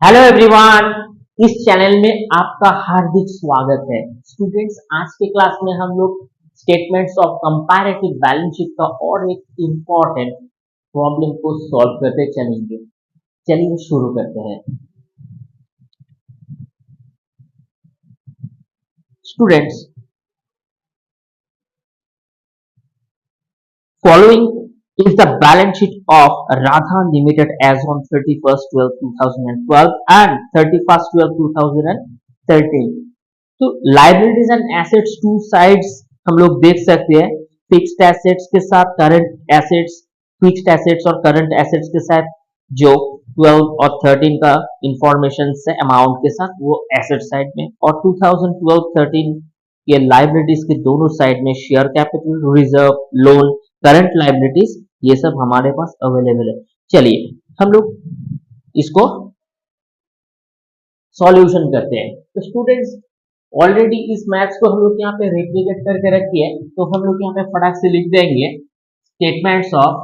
Hello everyone. इस channel में आपका हार्दिक स्वागत है। स्टूडेंट्स, आज के क्लास में हम लोग statements of comparative balance sheet का और एक इम्पॉर्टेंट प्रॉब्लम को सॉल्व करते चलेंगे। चलिए शुरू करते हैं। Students, following is the balance sheet of Radha Limited as on 31st 12 2012 and 31st 12 2013। तो liabilities and assets two sides हम लोग देख सकते हैं। फिक्स्ड एसेट्स के साथ करंट एसेट्स, फिक्स्ड एसेट्स और करंट एसेट्स के साथ जो 12 और 13 का इंफॉर्मेशन है अमाउंट के साथ वो एसेट साइड में, और 2012-13 के लाइबिलिटीज के दोनों साइड में share capital, reserve, loan, current liabilities ये सब हमारे पास अवेलेबल है। चलिए हम लोग इसको सॉल्यूशन करते हैं। तो स्टूडेंट्स, ऑलरेडी इस मैथ्स को हम लोग यहाँ पे रेप्लिकेट करके रखी है, तो हम लोग यहाँ पे फटाक से लिख देंगे statements of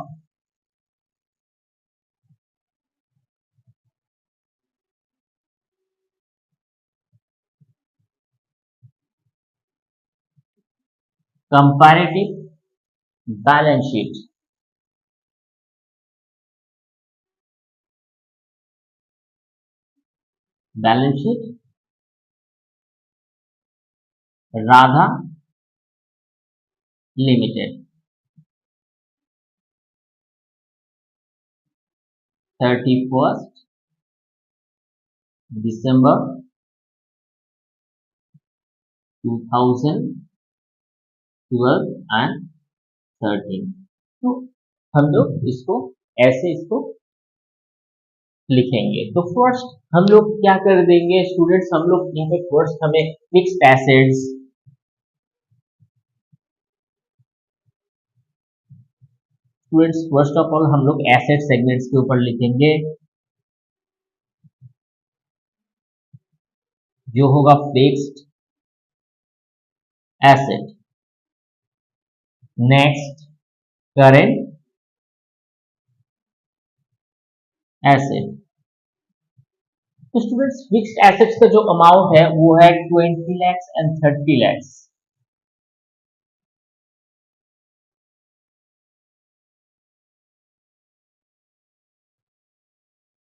comparative balance sheet. Balance sheet Radha limited 31st December 2012 and 13। तो हम लोग इसको ऐसे इसको लिखेंगे। तो फर्स्ट हम लोग क्या कर देंगे स्टूडेंट्स, हम लोग यहाँ पे फर्स्ट हमें fixed assets, students first of all हम लोग एसेट सेगमेंट्स के ऊपर लिखेंगे। जो होगा fixed asset, next current asset. तो स्टूडेंट्स फिक्स्ड एसेट्स का जो अमाउंट है वो है 20 lakhs and 30 lakhs।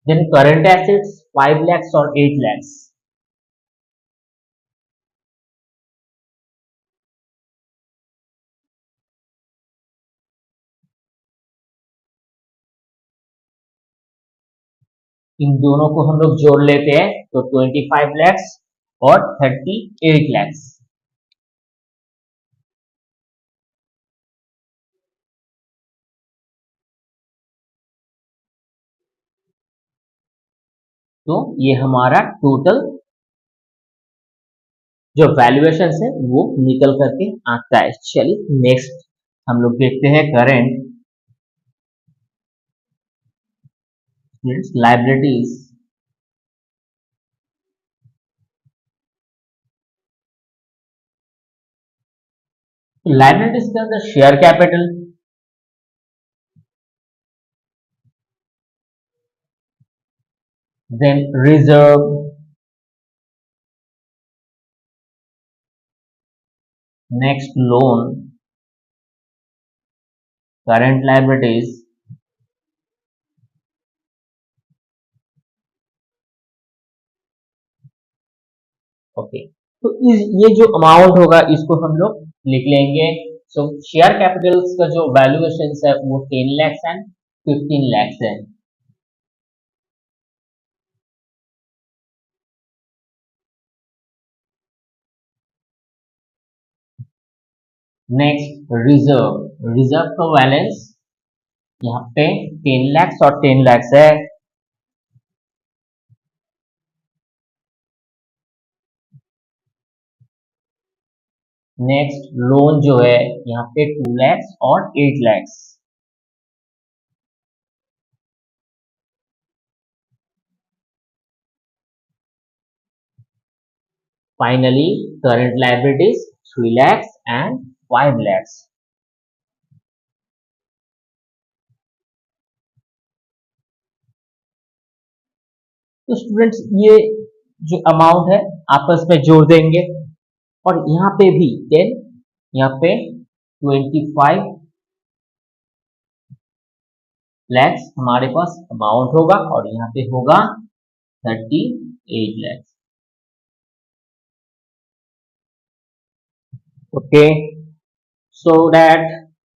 Then current assets 5 lakhs और 8 lakhs। इन दोनों को हम लोग जोड़ लेते हैं तो 25 lakhs और 38 lakhs। तो ये हमारा टोटल जो वैल्यूएशन है वो निकल करके आता है। चलिए नेक्स्ट हम लोग देखते हैं करंट लाइबिलिटीज। लाइबिलिटीज के अंदर share capital, then reserve, next loan, current liabilities, okay. तो ये जो अमाउंट होगा इसको हम लोग लिख लेंगे। सो शेयर कैपिटल्स का जो वैल्यूएशन है वो 10 lakhs एंड 15 lakhs है। नेक्स्ट रिजर्व, रिजर्व का बैलेंस यहाँ पे 10 lakhs और 10 lakhs है। नेक्स्ट लोन जो है यहाँ पे 2 lakhs और 8 lakhs। Finally current liabilities 3 lakhs and 5 lakhs। तो स्टूडेंट्स ये जो अमाउंट है आपस में जोड़ देंगे और यहाँ पे भी 10, यहाँ पे 25 lakhs हमारे पास अमाउंट होगा और यहाँ पे होगा 38 lakhs। ओके, सो दैट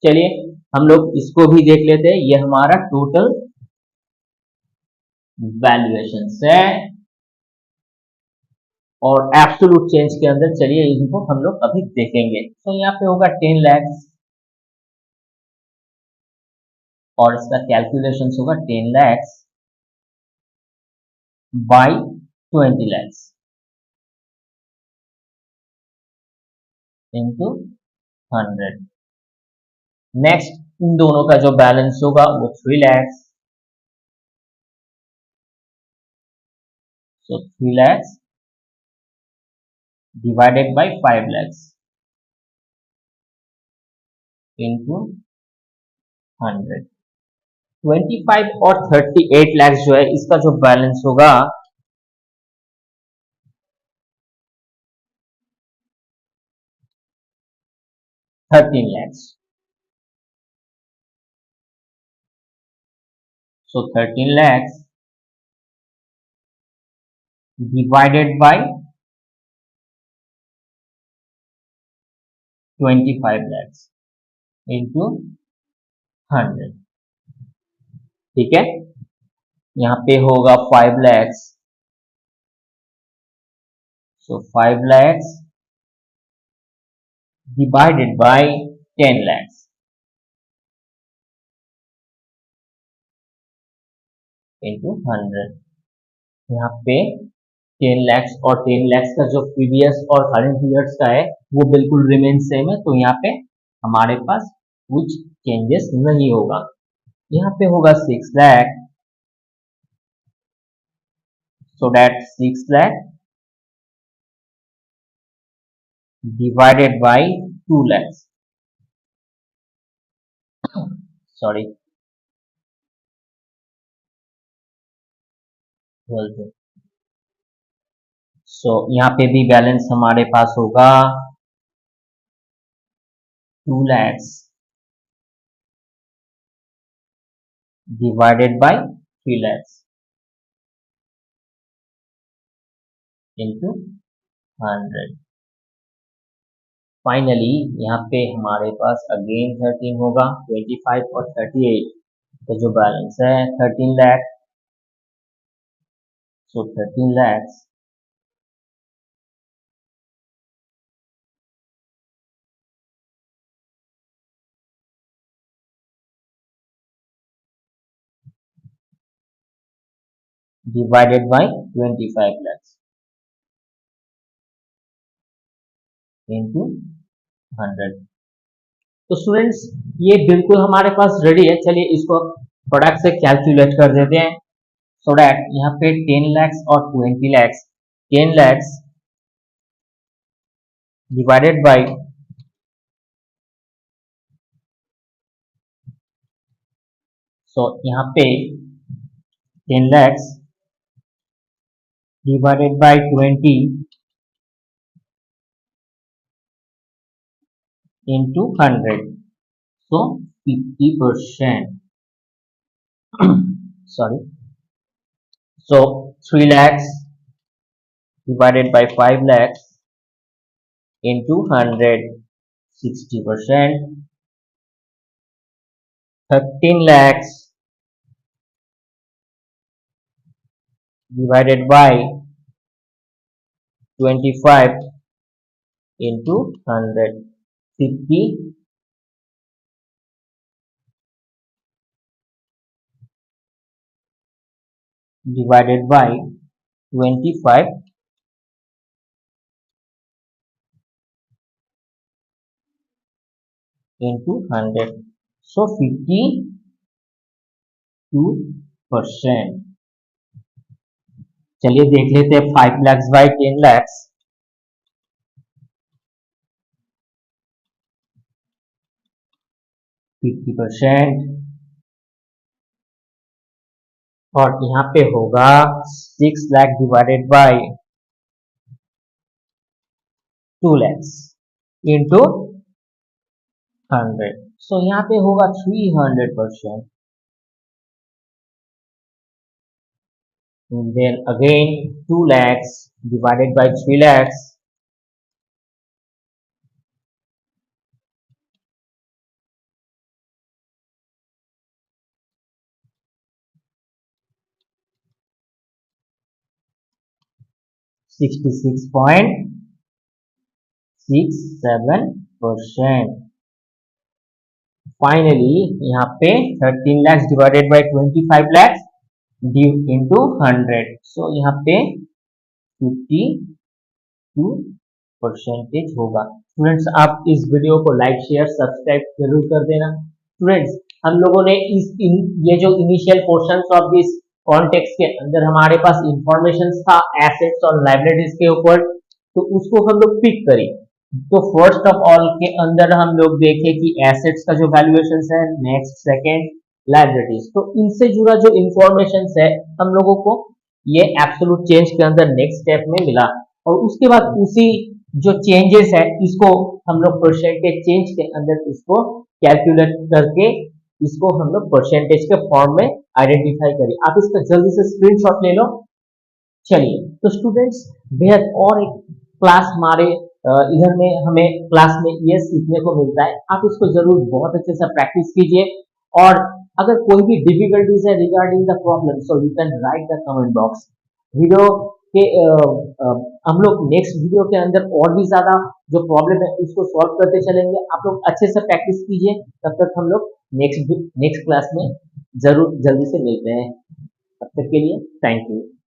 चलिए हम लोग इसको भी देख लेते हैं। ये हमारा टोटल वैल्यूएशन है और एब्सोल्यूट चेंज के अंदर चलिए इनको हम लोग अभी देखेंगे। तो यहाँ पे होगा 10 lakhs और इसका कैलकुलेशन होगा 10 lakhs by 20 lakhs into 100। Next in दोनों का जो बैलेंस होगा वो 3 lakhs, so 3 lakhs divided by 5 lakhs into 100। 25 और 38 lakhs जो है इसका जो बैलेंस होगा 13 lakhs। So 13 lakhs divided by 25 lakhs into 100। ठीक है, यहाँ पे होगा 5 lakhs, so 5 lakhs divided by 10 lakhs into 100। यहाँ पे 10 lakhs और 10 lakhs का जो प्रीवियस और करंट ईयर्स का है वो बिल्कुल रिमेन सेम है, तो यहाँ पे हमारे पास कुछ चेंजेस नहीं होगा। यहाँ पे होगा 6 lakh, so that 6 lakh divided by 2 lakhs, sorry 12। सो यहाँ पे भी बैलेंस हमारे पास होगा 2 lakhs divided by 3 lakhs into 100। Finally यहाँ पे हमारे पास अगेन 13 होगा, 25 और 38 तो जो बैलेंस है 13 lakhs, so 13 lakhs divided by 25 lakhs into 100। तो स्टूडेंट्स ये बिल्कुल हमारे पास रेडी है, चलिए इसको प्रोडक्ट से कैलकुलेट कर देते हैं। सो डैट यहाँ पे 10 lakhs और 20 lakhs, 10 lakhs divided by यहाँ पे 10 lakhs divided by 20 into 100, so 50%। sorry, so 3 lakhs divided by 5 lakhs into 100, 60%। 13 lakhs divided by 25 into 100, 50, divided by 25 into 100, so 52%। चलिए देख लेते हैं 5 lakhs by 10 lakhs। 50% और यहाँ पे होगा 6 lakh divided by 2 lakhs into 100, सो यहाँ पे होगा 300%. Then again 2 lakhs divided by 3 lakhs, 66.67%. Finally यहाँ पे 13 lakhs divided by 25 lakhs into 100, सो यहाँ पे 52% होगा. स्टूडेंट्स, आप इस वीडियो को लाइक शेयर सब्सक्राइब जरूर कर देना. स्टूडेंट्स, हम लोगों ने ये जो initial portions of this context के अंदर हमारे पास इंफॉर्मेशन था एसेट्स और लाइबिलिटीज के ऊपर, तो उसको हम लोग पिक करें. तो फर्स्ट ऑफ ऑल के अंदर हम लोग देखें कि एसेट्स का जो वैल्यूएशन है, नेक्स्ट सेकंड लाइबिलिटीज, तो इनसे जुड़ा जो इंफॉर्मेशन है हम लोगों को ये एब्सोल्यूट चेंज के अंदर नेक्स्ट स्टेप में मिला. और उसके बाद उसी जो चेंजेस है इसको हम लोग परसेंटेज चेंज के अंदर इसको कैलकुलेट करके इसको हम लोग परसेंटेज के फॉर्म में आइडेंटिफाई करें. आप इसका जल्दी से स्क्रीनशॉट ले लो. चलिए, तो स्टूडेंट्स, बेहद और एक क्लास हमारे इधर में हमें क्लास में ये सीखने को मिलता है. आप इसको जरूर बहुत अच्छे से प्रैक्टिस कीजिए. और अगर कोई भी डिफिकल्टीज है regarding the problem, so you can write the comment box. Video के हम लोग नेक्स्ट वीडियो के अंदर और भी ज्यादा जो प्रॉब्लम है उसको सॉल्व करते चलेंगे. आप लोग अच्छे से प्रैक्टिस कीजिए. तब तक हम लोग नेक्स्ट नेक्स्ट क्लास में जरूर जल्दी से मिलते हैं. तब तक के लिए थैंक यू.